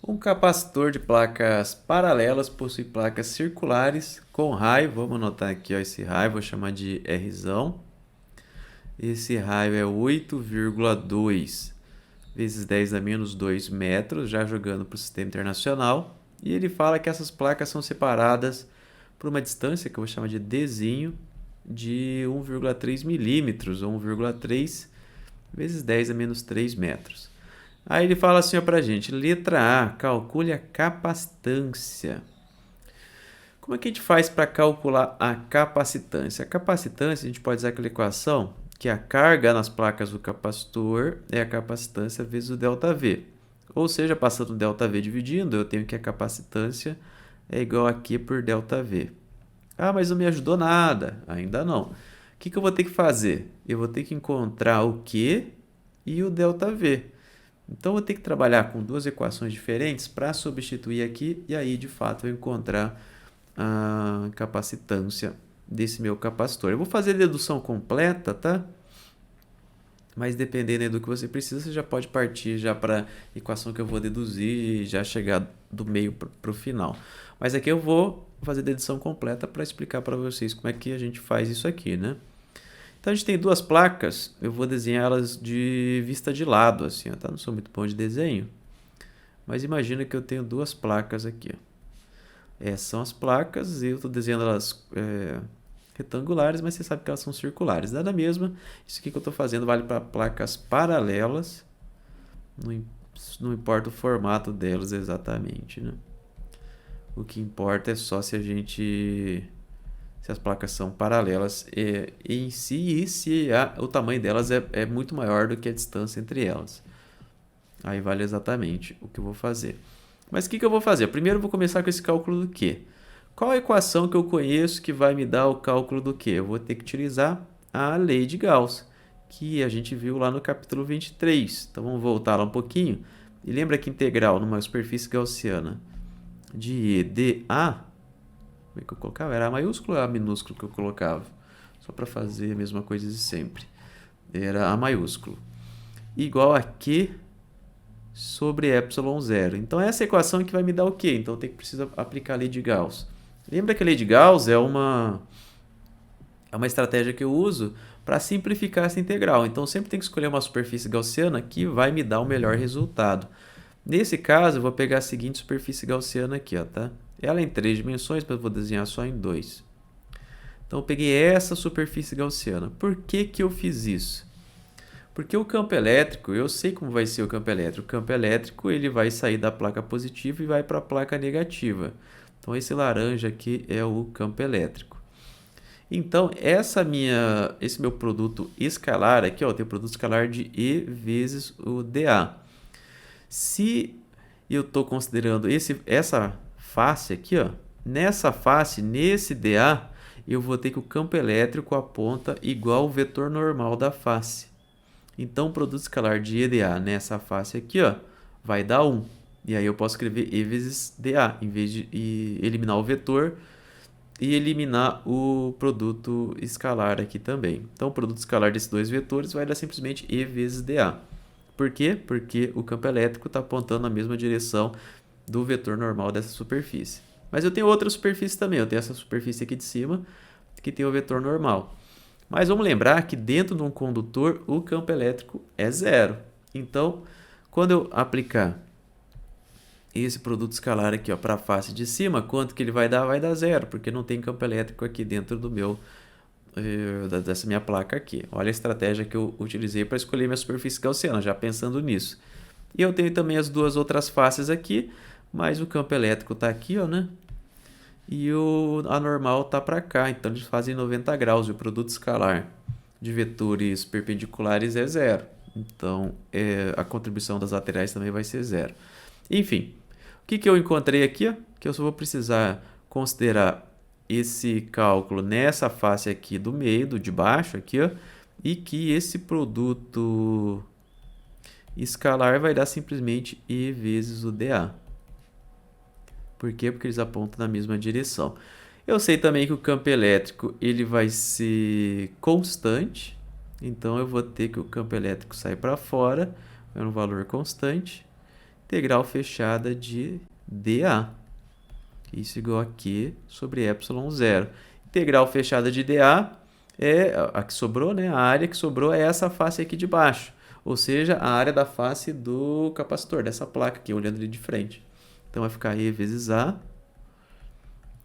Um capacitor de placas paralelas possui placas circulares com raio. Vamos anotar aqui ó, esse raio, vou chamar de Rzão. Esse raio é 8,2 vezes 10 a menos 2 metros, já jogando para o sistema internacional. E ele fala que essas placas são separadas por uma distância que eu vou chamar de Dzinho, de 1,3 milímetros, ou 1,3 vezes 10 a menos 3 metros. Aí ele fala assim para a gente, letra A, calcule a capacitância. Como é que a gente faz para calcular a capacitância? A capacitância, a gente pode usar aquela equação que a carga nas placas do capacitor é a capacitância vezes o ΔV. Ou seja, passando o ΔV dividindo, eu tenho que a capacitância é igual a Q por ΔV. Ah, mas não me ajudou nada. Ainda não. O que eu vou ter que fazer? Eu vou ter que encontrar o Q e o ΔV. Então, eu vou ter que trabalhar com duas equações diferentes para substituir aqui e aí, de fato, eu encontrar a capacitância desse meu capacitor. Eu vou fazer dedução completa, tá? Mas dependendo do que você precisa, você já pode partir já para a equação que eu vou deduzir e já chegar do meio para o final. Mas aqui eu vou fazer dedução completa para explicar para vocês como é que a gente faz isso aqui, né? Então a gente tem duas placas, eu vou desenhar elas de vista de lado, assim, tá? Não sou muito bom de desenho, mas imagina que eu tenho duas placas aqui, ó. Essas são as placas e eu estou desenhando elas retangulares, mas você sabe que elas são circulares. Nada mesmo, isso aqui que eu estou fazendo vale para placas paralelas, não importa o formato delas exatamente, né? O que importa é só se as placas são paralelas em si e se o tamanho delas é muito maior do que a distância entre elas. Aí vale exatamente o que eu vou fazer. Mas o que eu vou fazer? Primeiro eu vou começar com esse cálculo do Q. Qual a equação que eu conheço que vai me dar o cálculo do Q? Eu vou ter que utilizar a lei de Gauss, que a gente viu lá no capítulo 23. Então vamos voltar lá um pouquinho. E lembra que integral numa superfície gaussiana de E dA, como é que eu colocava? Era A maiúsculo ou A minúsculo que eu colocava? Só para fazer a mesma coisa de sempre. Era A maiúsculo. Igual a Q sobre ε0. Então, essa equação que vai me dar o quê? Então, eu preciso aplicar a lei de Gauss. Lembra que a lei de Gauss é uma estratégia que eu uso para simplificar essa integral. Então, sempre tem que escolher uma superfície gaussiana que vai me dar o melhor resultado. Nesse caso, eu vou pegar a seguinte superfície gaussiana aqui, ó, tá? Ela é em 3 dimensões, mas eu vou desenhar só em 2. Então, eu peguei essa superfície gaussiana. Por que eu fiz isso? Porque o campo elétrico, eu sei como vai ser o campo elétrico. O campo elétrico ele vai sair da placa positiva e vai para a placa negativa. Então, esse laranja aqui é o campo elétrico. Então, esse meu produto escalar aqui, ó, eu tenho produto escalar de E vezes o dA. Se eu estou considerando essa face aqui, ó, nessa face, nesse dA, eu vou ter que o campo elétrico aponta igual o vetor normal da face. Então, o produto escalar de EDA nessa face aqui, ó, vai dar 1. E aí eu posso escrever E vezes dA, em vez de eliminar o vetor e eliminar o produto escalar aqui também. Então, o produto escalar desses dois vetores vai dar simplesmente E vezes dA. Por quê? Porque o campo elétrico está apontando na mesma direção do vetor normal dessa superfície. Mas eu tenho outra superfície também. Eu tenho essa superfície aqui de cima que tem o vetor normal. Mas vamos lembrar que dentro de um condutor o campo elétrico é zero. Então, quando eu aplicar esse produto escalar aqui para a face de cima, quanto que ele vai dar? Vai dar zero, porque não tem campo elétrico aqui dentro dessa minha placa aqui. Olha a estratégia que eu utilizei para escolher minha superfície gaussiana, já pensando nisso. E eu tenho também as duas outras faces aqui, mas o campo elétrico está aqui, ó, né? E a normal está para cá, então eles fazem 90 graus. E o produto escalar de vetores perpendiculares é zero. Então, a contribuição das laterais também vai ser zero. Enfim, o que eu encontrei aqui? Ó, que eu só vou precisar considerar esse cálculo nessa face aqui do meio, do de baixo aqui, ó, e que esse produto escalar vai dar simplesmente E vezes o dA. Por quê? Porque eles apontam na mesma direção. Eu sei também que o campo elétrico ele vai ser constante, então eu vou ter que o campo elétrico sai para fora, é um valor constante. integral fechada de dA. Isso igual a Q sobre ε0. Integral fechada de dA é a que sobrou, né? A área que sobrou é essa face aqui de baixo. Ou seja, a área da face do capacitor, dessa placa aqui, olhando ali de frente. Então, vai ficar E vezes A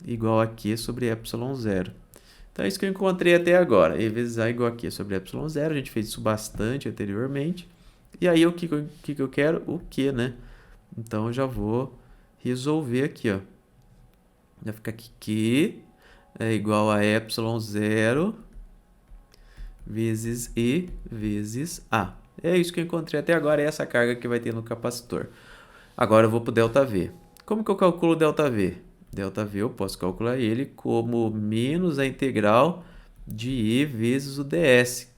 igual a Q sobre ε0. Então, é isso que eu encontrei até agora. E vezes A igual a Q sobre ε0. A gente fez isso bastante anteriormente. E aí, o que eu quero? O Q, né? Então, eu já vou resolver aqui, ó. Vai ficar aqui Q é igual a ε0 vezes E vezes A. É isso que eu encontrei até agora, é essa carga que vai ter no capacitor. Agora eu vou para o ΔV. Como que eu calculo o ΔV? ΔV eu posso calcular ele como menos a integral de E vezes o ds.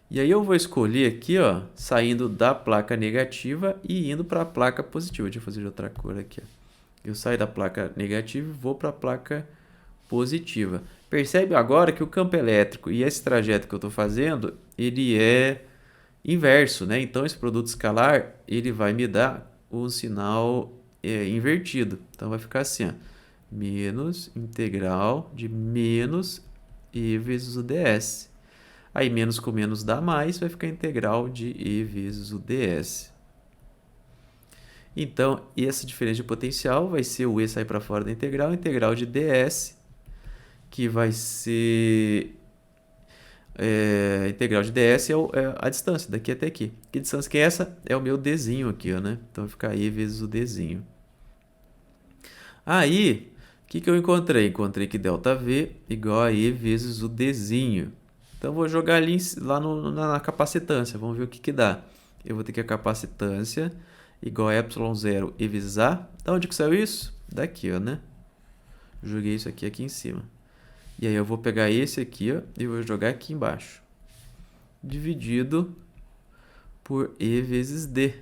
E aí eu vou escolher aqui, ó, saindo da placa negativa e indo para a placa positiva. Deixa eu fazer de outra cor aqui, ó. Eu saio da placa negativa e vou para a placa positiva. Percebe agora que o campo elétrico e esse trajeto que eu estou fazendo, ele é inverso, né? Então, esse produto escalar, ele vai me dar um sinal invertido. Então, vai ficar assim, ó, menos integral de menos E vezes o ds. Aí, menos com menos dá mais, vai ficar integral de E vezes o ds. Então, essa diferença de potencial vai ser o E sair para fora da integral de ds, que vai ser integral de ds é a distância daqui até aqui. Que distância que é essa? É o meu dzinho aqui, ó, né? Então, vai ficar E vezes o dzinho. Aí, o que eu encontrei? Encontrei que ΔV igual a E vezes o dzinho. Então, vou jogar ali lá na capacitância. Vamos ver o que dá. Eu vou ter que a capacitância igual a ε0 E vezes A. Da onde que saiu isso? Daqui, ó, né? Joguei isso aqui em cima. E aí eu vou pegar esse aqui, ó, e vou jogar aqui embaixo. Dividido por E vezes D.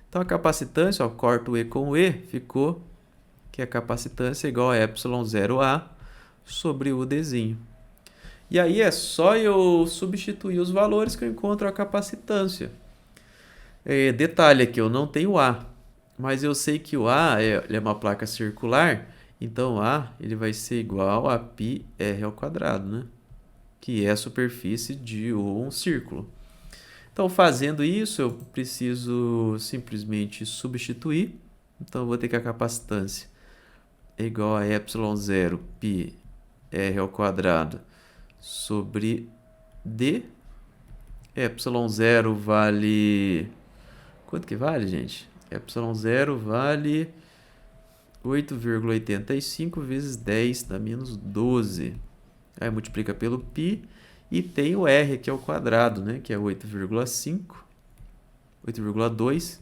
Então, a capacitância, ó, corto o E com o E, ficou que a capacitância é igual a ε0A sobre o Dzinho. E aí é só eu substituir os valores que eu encontro a capacitância. Detalhe aqui, eu não tenho A, mas eu sei que o A é uma placa circular, então A ele vai ser igual a πr ao quadrado, né? Que é a superfície de um círculo. Então, fazendo isso, eu preciso simplesmente substituir. Então, eu vou ter que a capacitância é igual a ε0 πr ao quadrado sobre D. ε0 vale... Quanto que vale, gente? ε0 vale 8,85 vezes 10 dá menos 12. Aí multiplica pelo π e tem o r aqui ao quadrado, né? Que é 8,5, 8,2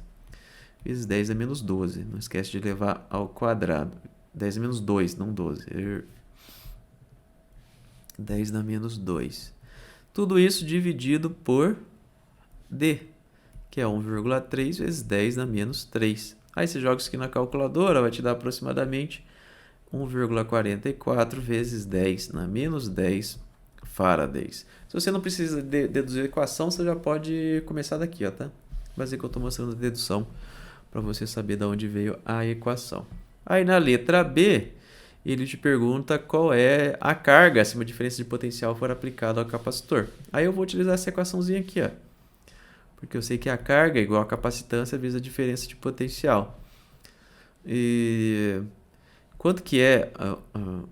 vezes 10 dá menos 12. Não esquece de levar ao quadrado. 10 é menos 2, não 12. 10 dá menos 2. Tudo isso dividido por D, que é 1,3 vezes 10 dá menos 3. Aí você joga isso aqui na calculadora, vai te dar aproximadamente 1,44 vezes 10 na menos 10 farads. Se você não precisa deduzir a equação, você já pode começar daqui, ó, tá? Mas é que eu estou mostrando a dedução para você saber de onde veio a equação. Aí na letra B, ele te pergunta qual é a carga se uma diferença de potencial for aplicada ao capacitor. Aí eu vou utilizar essa equaçãozinha aqui, ó. Porque eu sei que a carga é igual a capacitância vezes a diferença de potencial. E quanto que é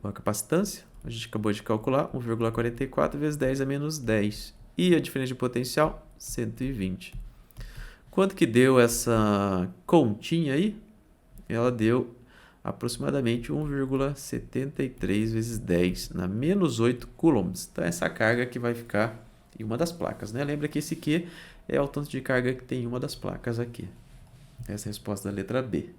a capacitância? A gente acabou de calcular, 1,44 vezes 10 a menos 10. E a diferença de potencial, 120. Quanto que deu essa continha aí? Ela deu aproximadamente 1,73 vezes 10 na menos 8 coulombs. Então, essa carga que vai ficar em uma das placas, né? Lembra que esse Q é o tanto de carga que tem em uma das placas aqui. Essa é a resposta da letra B.